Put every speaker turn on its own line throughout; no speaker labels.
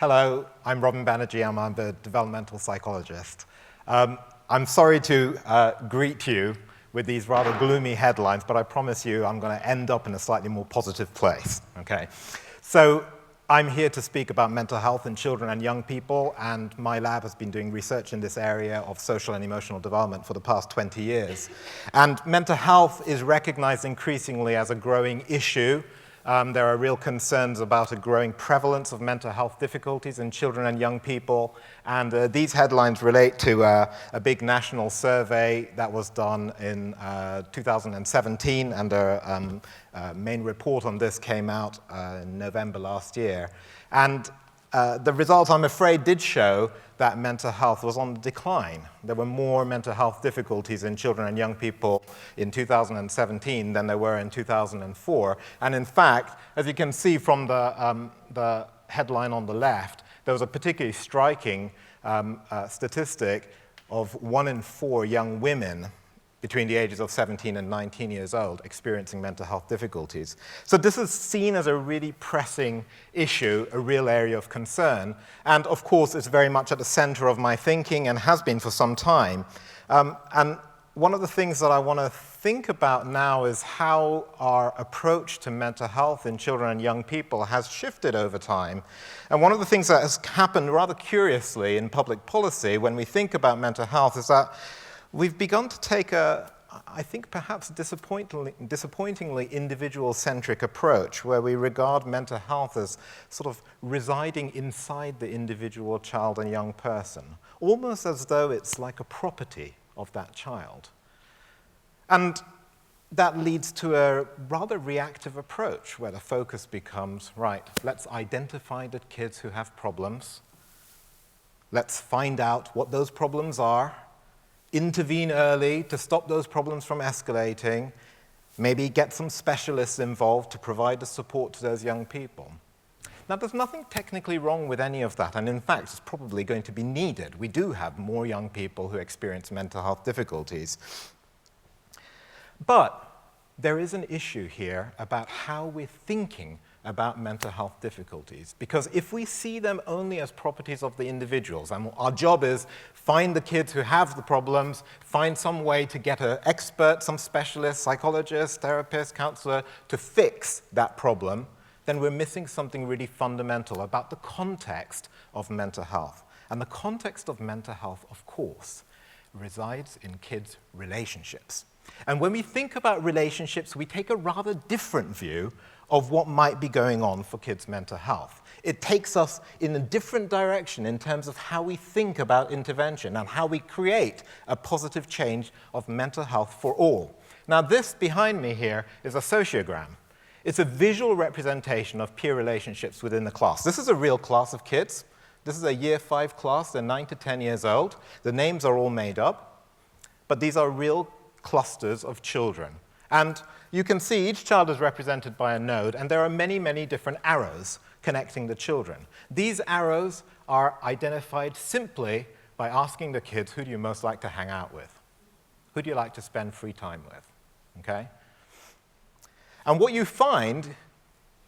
Hello, I'm Robin Banerjee. I'm the developmental psychologist. I'm sorry to greet you with these rather gloomy headlines, but I promise you I'm going to end up in a slightly more positive place. Okay? So I'm here to speak about mental health in children and young people, and my lab has been doing research in this area of social and emotional development for the past 20 years. And mental health is recognized increasingly as a growing issue. There are real concerns about a growing prevalence of mental health difficulties in children and young people, and these headlines relate to a big national survey that was done in 2017, and a main report on this came out in November last year. And the results, I'm afraid, did show that mental health was on the decline. There were more mental health difficulties in children and young people in 2017 than there were in 2004. And in fact, as you can see from the headline on the left, there was a particularly striking statistic of 1 in 4 young women between the ages of 17 and 19 years old experiencing mental health difficulties. So this is seen as a really pressing issue, a real area of concern, and of course it's very much at the center of my thinking and has been for some time. And one of the things that I want to think about now is how our approach to mental health in children and young people has shifted over time. And one of the things that has happened rather curiously in public policy when we think about mental health is that we've begun to take I think perhaps disappointingly individual-centric approach, where we regard mental health as sort of residing inside the individual child and young person, almost as though it's like a property of that child. And that leads to a rather reactive approach, where the focus becomes, right, let's identify the kids who have problems, let's find out what those problems are, intervene early to stop those problems from escalating, maybe get some specialists involved to provide the support to those young people. Now, there's nothing technically wrong with any of that, and in fact, it's probably going to be needed. We do have more young people who experience mental health difficulties. But there is an issue here about how we're thinking about mental health difficulties. Because if we see them only as properties of the individuals, and our job is find the kids who have the problems, find some way to get an expert, some specialist, psychologist, therapist, counselor, to fix that problem, then we're missing something really fundamental about the context of mental health. And the context of mental health, of course, resides in kids' relationships. And when we think about relationships, we take a rather different view of what might be going on for kids' mental health. It takes us in a different direction in terms of how we think about intervention and how we create a positive change of mental health for all. Now, this behind me here is a sociogram. It's a visual representation of peer relationships within the class. This is a real class of kids. This is a year 5 class. They're 9 to 10 years old. The names are all made up, but these are real clusters of children. And you can see each child is represented by a node, and there are many, many different arrows connecting the children. These arrows are identified simply by asking the kids, who do you most like to hang out with? Who do you like to spend free time with? Okay? And what you find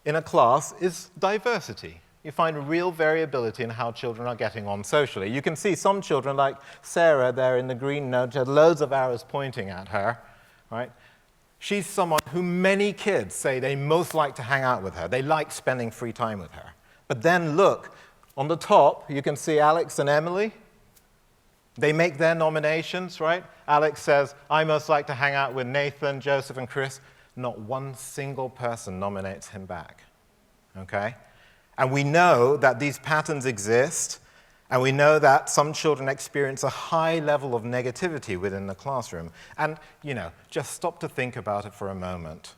in a class is diversity. You find real variability in how children are getting on socially. You can see some children, like Sarah there in the green node, had loads of arrows pointing at her, right? She's someone who many kids say they most like to hang out with her. They like spending free time with her. But then look, on the top, you can see Alex and Emily. They make their nominations, right? Alex says, I most like to hang out with Nathan, Joseph, and Chris. Not one single person nominates him back, okay? And we know that these patterns exist, and we know that some children experience a high level of negativity within the classroom. And, just stop to think about it for a moment.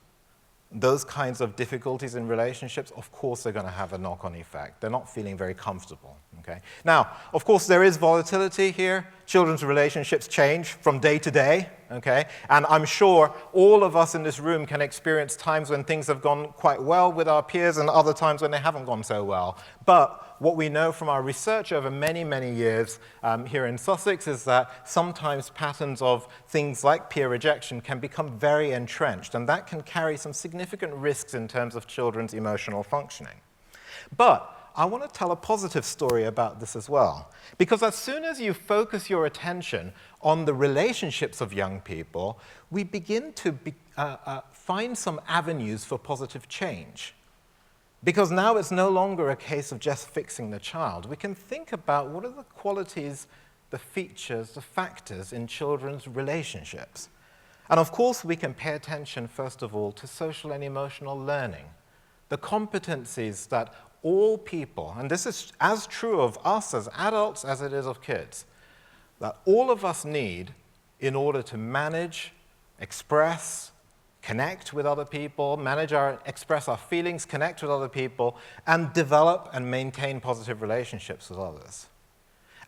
Those kinds of difficulties in relationships, of course, are going to have a knock-on effect. They're not feeling very comfortable, okay? Now, of course, there is volatility here. Children's relationships change from day to day, okay? And I'm sure all of us in this room can experience times when things have gone quite well with our peers and other times when they haven't gone so well. But what we know from our research over many, many years here in Sussex is that sometimes patterns of things like peer rejection can become very entrenched, and that can carry some significant risks in terms of children's emotional functioning. But I want to tell a positive story about this as well. Because as soon as you focus your attention on the relationships of young people, we begin to find some avenues for positive change. Because now it's no longer a case of just fixing the child. We can think about what are the qualities, the features, the factors in children's relationships. And of course, we can pay attention, first of all, to social and emotional learning, the competencies that all people, and this is as true of us as adults as it is of kids, that all of us need in order to manage, express, connect with other people, express our feelings, connect with other people, and develop and maintain positive relationships with others.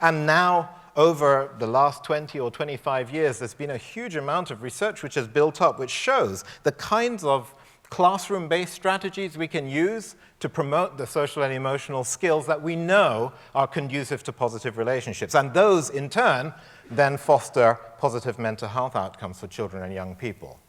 And now, over the last 20 or 25 years, there's been a huge amount of research which has built up, which shows the kinds of classroom-based strategies we can use to promote the social and emotional skills that we know are conducive to positive relationships. And those, in turn, then foster positive mental health outcomes for children and young people.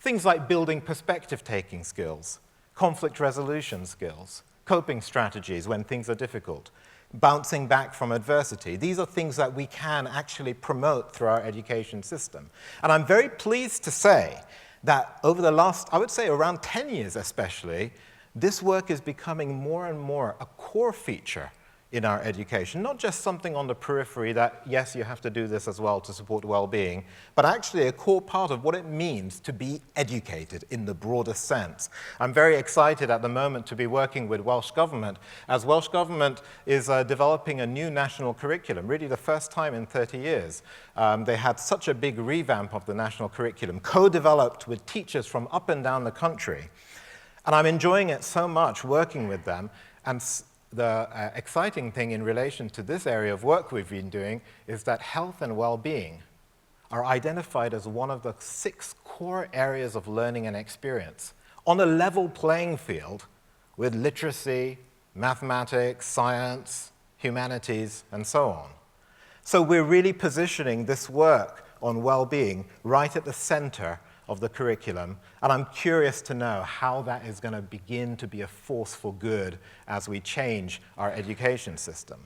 Things like building perspective-taking skills, conflict resolution skills, coping strategies when things are difficult, bouncing back from adversity. These are things that we can actually promote through our education system. And I'm very pleased to say that over the last, I would say around 10 years especially, this work is becoming more and more a core feature in our education, not just something on the periphery that, yes, you have to do this as well to support well-being, but actually a core part of what it means to be educated in the broadest sense. I'm very excited at the moment to be working with Welsh Government, as Welsh Government is developing a new national curriculum, really the first time in 30 years. They had such a big revamp of the national curriculum, co-developed with teachers from up and down the country. And I'm enjoying it so much working with them. And the exciting thing in relation to this area of work we've been doing is that health and well-being are identified as one of the 6 core areas of learning and experience on a level playing field with literacy, mathematics, science, humanities, and so on. So we're really positioning this work on well-being right at the center of the curriculum, and I'm curious to know how that is going to begin to be a force for good as we change our education system.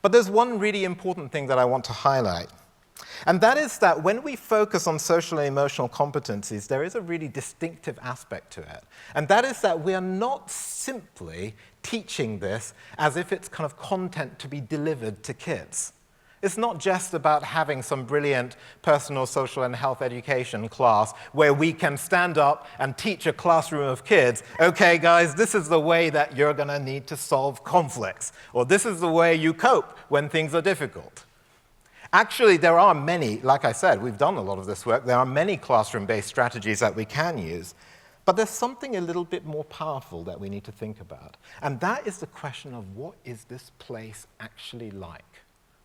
But there's one really important thing that I want to highlight, and that is that when we focus on social and emotional competencies, there is a really distinctive aspect to it, and that is that we are not simply teaching this as if it's kind of content to be delivered to kids. It's not just about having some brilliant personal, social, and health education class where we can stand up and teach a classroom of kids, okay, guys, this is the way that you're going to need to solve conflicts, or this is the way you cope when things are difficult. Actually, there are many, like I said, we've done a lot of this work, there are many classroom-based strategies that we can use, but there's something a little bit more powerful that we need to think about, and that is the question of what is this place actually like?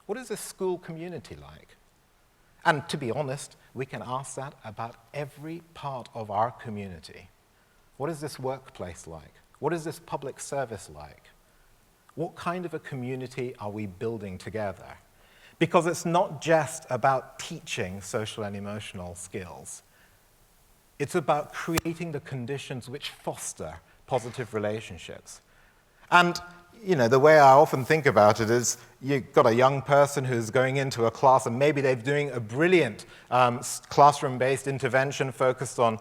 What is this school community like? And to be honest, we can ask that about every part of our community. What is this workplace like? What is this public service like? What kind of a community are we building together? Because it's not just about teaching social and emotional skills. It's about creating the conditions which foster positive relationships. And you know, the way I often think about it is you've got a young person who's going into a class and maybe they're doing a brilliant classroom-based intervention focused on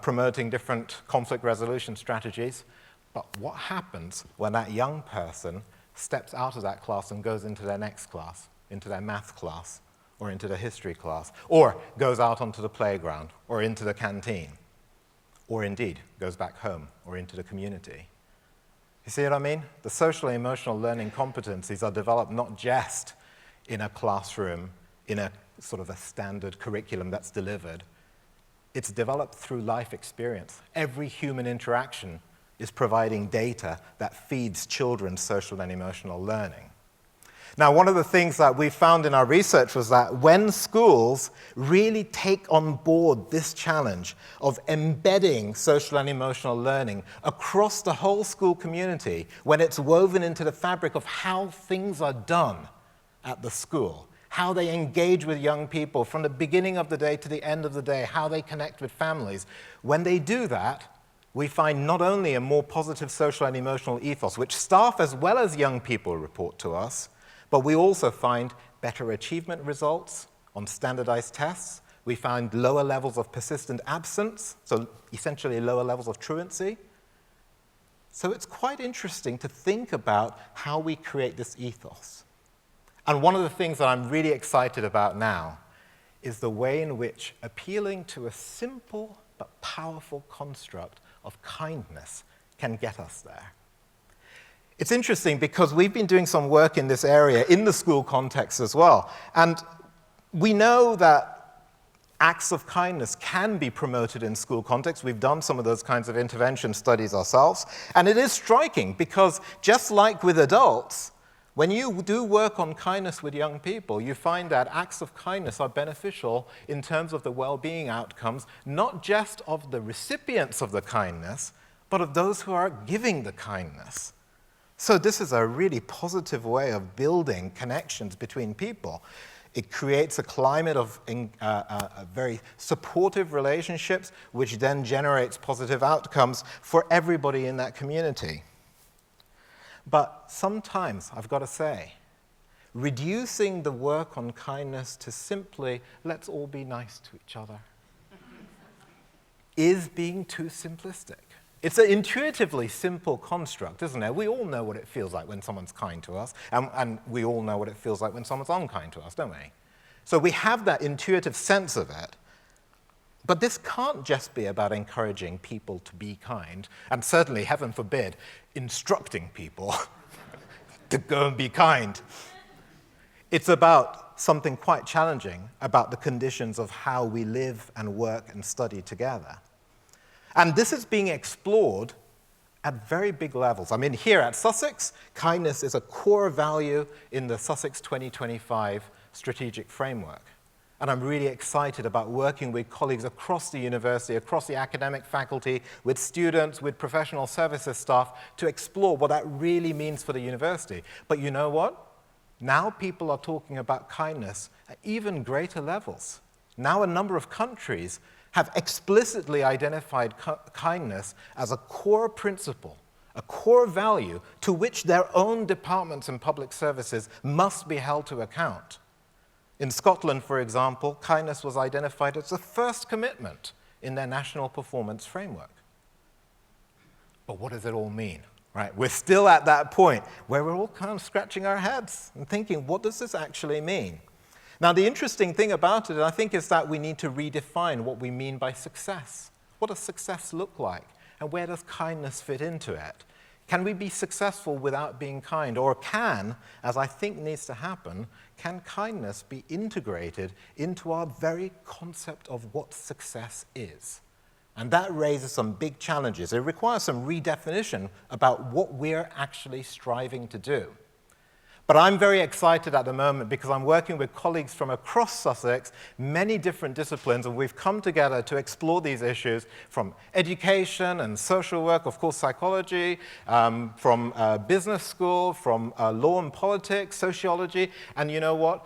promoting different conflict resolution strategies. But what happens when that young person steps out of that class and goes into their next class, into their math class, or into the history class, or goes out onto the playground, or into the canteen, or indeed goes back home or into the community? You see what I mean? The social and emotional learning competencies are developed not just in a classroom, in a sort of a standard curriculum that's delivered. It's developed through life experience. Every human interaction is providing data that feeds children's social and emotional learning. Now, one of the things that we found in our research was that when schools really take on board this challenge of embedding social and emotional learning across the whole school community, when it's woven into the fabric of how things are done at the school, how they engage with young people from the beginning of the day to the end of the day, how they connect with families, when they do that, we find not only a more positive social and emotional ethos, which staff as well as young people report to us, but we also find better achievement results on standardized tests. We find lower levels of persistent absence, so essentially lower levels of truancy. So it's quite interesting to think about how we create this ethos. And one of the things that I'm really excited about now is the way in which appealing to a simple but powerful construct of kindness can get us there. It's interesting because we've been doing some work in this area in the school context as well. And we know that acts of kindness can be promoted in school context. We've done some of those kinds of intervention studies ourselves. And it is striking because just like with adults, when you do work on kindness with young people, you find that acts of kindness are beneficial in terms of the well-being outcomes, not just of the recipients of the kindness, but of those who are giving the kindness. So this is a really positive way of building connections between people. It creates a climate of very supportive relationships, which then generates positive outcomes for everybody in that community. But sometimes, I've got to say, reducing the work on kindness to simply, let's all be nice to each other, is being too simplistic. It's an intuitively simple construct, isn't it? We all know what it feels like when someone's kind to us, and we all know what it feels like when someone's unkind to us, don't we? So we have that intuitive sense of it. But this can't just be about encouraging people to be kind, and certainly, heaven forbid, instructing people to go and be kind. It's about something quite challenging, about the conditions of how we live and work and study together. And this is being explored at very big levels. I mean, here at Sussex, kindness is a core value in the Sussex 2025 strategic framework. And I'm really excited about working with colleagues across the university, across the academic faculty, with students, with professional services staff, to explore what that really means for the university. But you know what? Now people are talking about kindness at even greater levels. Now a number of countries have explicitly identified kindness as a core principle, a core value to which their own departments and public services must be held to account. In Scotland, for example, kindness was identified as the first commitment in their national performance framework. But what does it all mean? Right? We're still at that point where we're all kind of scratching our heads and thinking, what does this actually mean? Now, the interesting thing about it, I think, is that we need to redefine what we mean by success. What does success look like? And where does kindness fit into it? Can we be successful without being kind? Or can, as I think needs to happen, can kindness be integrated into our very concept of what success is? And that raises some big challenges. It requires some redefinition about what we're actually striving to do. But I'm very excited at the moment because I'm working with colleagues from across Sussex, many different disciplines, and we've come together to explore these issues from education and social work, of course psychology, from business school, from law and politics, sociology, and you know what?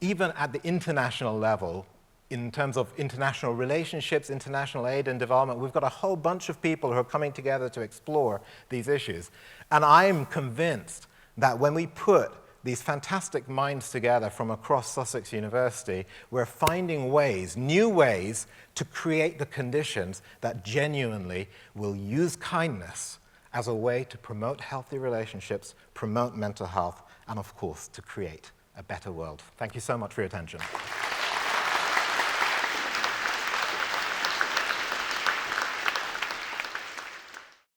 Even at the international level, in terms of international relationships, international aid and development, we've got a whole bunch of people who are coming together to explore these issues. And I'm convinced that when we put these fantastic minds together from across Sussex University, we're finding ways, new ways, to create the conditions that genuinely will use kindness as a way to promote healthy relationships, promote mental health, and of course, to create a better world. Thank you so much for your attention.